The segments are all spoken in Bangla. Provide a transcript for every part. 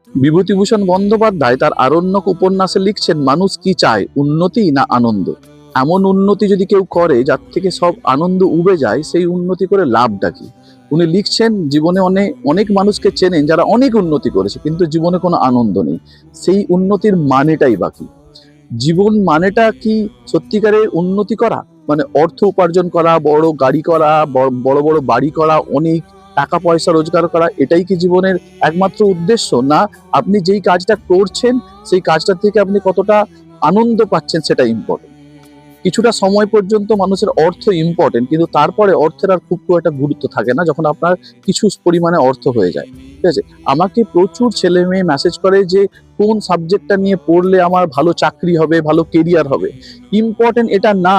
বিভূতিভূষণ বন্দ্যোপাধ্যায় তার আরণ্যক উপন্যাসে লিখছেন, মানুষ কি চায়, উন্নতি না আনন্দ? এমন উন্নতি যদি কেউ করে যার থেকে সব আনন্দ উবে যায়, সেই উন্নতি করে লাভটা কি? উনি লিখছেন, জীবনে অনেক অনেক মানুষকে চেনেন যারা অনেক উন্নতি করেছে, কিন্তু জীবনে কোনো আনন্দ নেই। সেই উন্নতির মানেটাই বাকি। জীবন মানেটা কি সত্যিকারের উন্নতি করা, মানে অর্থ উপার্জন করা, বড় গাড়ি করা, বড় বড় বাড়ি করা, অনেক টাকা পয়সা রোজগার করা, এটাই কি জীবনের একমাত্র উদ্দেশ্য? না, আপনি যেই কাজটা করছেন সেই কাজটা থেকে আপনি কতটা আনন্দ পাচ্ছেন সেটা ইম্পর্টেন্ট। কিছুটা সময় পর্যন্ত মানুষের অর্থ ইম্পর্টেন্ট, কিন্তু তারপরে অর্থের আর খুব একটা গুরুত্ব থাকে না যখন আপনার কিছু পরিমাণে অর্থ হয়ে যায়। ঠিক আছে? আমাকে প্রচুর ছেলে মেয়ে মেসেজ করে যে কোন সাবজেক্টটা নিয়ে পড়লে আমার ভালো চাকরি হবে, ভালো কেরিয়ার হবে। ইম্পর্টেন্ট এটা না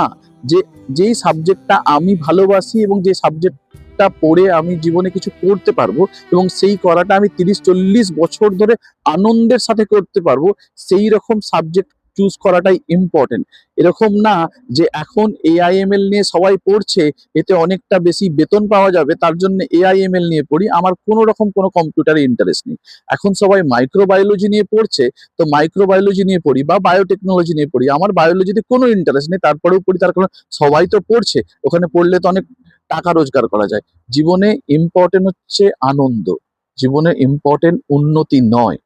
যে যেই সাবজেক্টটা আমি ভালোবাসি এবং যে সাবজেক্টটা পড়ে আমি জীবনে কিছু করতে পারবো এবং সেই করাটা আমি 30-40 বছর ধরে আনন্দের সাথে করতে পারবো, সেই রকম সাবজেক্ট চুজ করাটাই ইম্পর্টেন্ট। এরকম না যে এখন এআইএমএল নিয়ে সবাই পড়ছে, এতে অনেকটা বেশি বেতন পাওয়া যাবে, তার জন্য এআইএমএল নিয়ে পড়ি, আমার কোনো রকম কোনো কম্পিউটারে ইন্টারেস্ট নেই। এখন সবাই মাইক্রোবায়োলজি নিয়ে পড়ছে, তো মাইক্রোবায়োলজি নিয়ে পড়ি বা বায়োটেকনোলজি নিয়ে পড়ি, আমার বায়োলজিতে কোনো ইন্টারেস্ট নেই, তারপরেও পড়ি। তার কারণ সবাই তো পড়ছে, ওখানে পড়লে তো অনেক টাকা রোজগার করা যায়। জীবনে ইম্পর্টেন্ট হচ্ছে আনন্দ, জীবনে ইম্পর্টেন্ট উন্নতি নয়।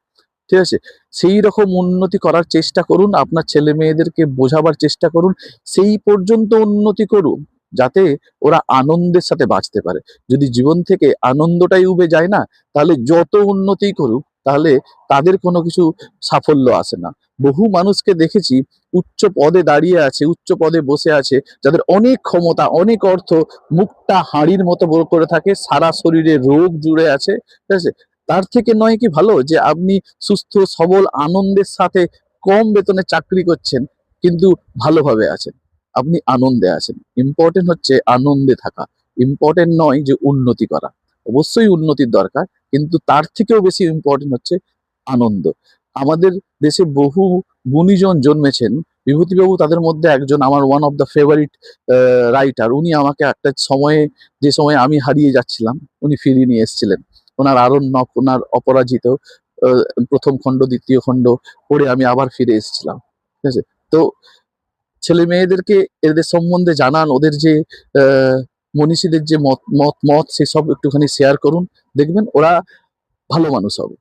ঠিক আছে? সেই রকম উন্নতি করার চেষ্টা করুন, আপনার ছেলে মেয়েদেরকে বোঝাবার চেষ্টা করুন, সেই পর্যন্ত উন্নতি করুন যাতে ওরা আনন্দের সাথে বাঁচতে পারে। যদি জীবন থেকে আনন্দটাই উবে যায় না, তাহলে যত উন্নতি করুক, তাহলে তাদের কোনো কিছু সাফল্য আসে না। বহু মানুষকে দেখেছি উচ্চ পদে দাঁড়িয়ে আছে, উচ্চ পদে বসে আছে, যাদের অনেক ক্ষমতা, অনেক অর্থ, মুখটা হাঁড়ির মতো বড় করে থাকে, সারা শরীরে রোগ জুড়ে আছে। ঠিক আছে? তার থেকে নয় কি ভালো যে আপনি সুস্থ সবল আনন্দের সাথে কম বেতনে চাকরি করছেন, কিন্তু ভালোভাবে আছেন, আপনি আনন্দে আছেন। ইম্পর্টেন্ট হচ্ছে আনন্দে থাকা, ইম্পর্টেন্ট নয় যে উন্নতি করা। অবশ্যই উন্নতির দরকার, কিন্তু তার থেকেও বেশি ইম্পর্টেন্ট হচ্ছে আনন্দ। আমাদের দেশে বহু গুণীজন জন্মেছেন, বিভূতিবাবু তাদের মধ্যে একজন। আমার one of the favourite writer. উনি আমাকে একটা সময়ে, যে সময়ে আমি হারিয়ে যাচ্ছিলাম, উনি ফিরিয়ে নিয়ে এসেছিলেন। ওনার আরণ্যক, ওনার অপরাজিত প্রথম খণ্ড, দ্বিতীয় খণ্ড পড়ে আমি আবার ফিরে এসেছিলাম। ঠিক আছে? তো ছেলে মেয়েদেরকে এদের সম্বন্ধে জানান, ওদের যে মনীষীদের যে মত মত মত সেসব একটুখানি শেয়ার করুন, দেখবেন ওরা ভালো মানুষ হবে।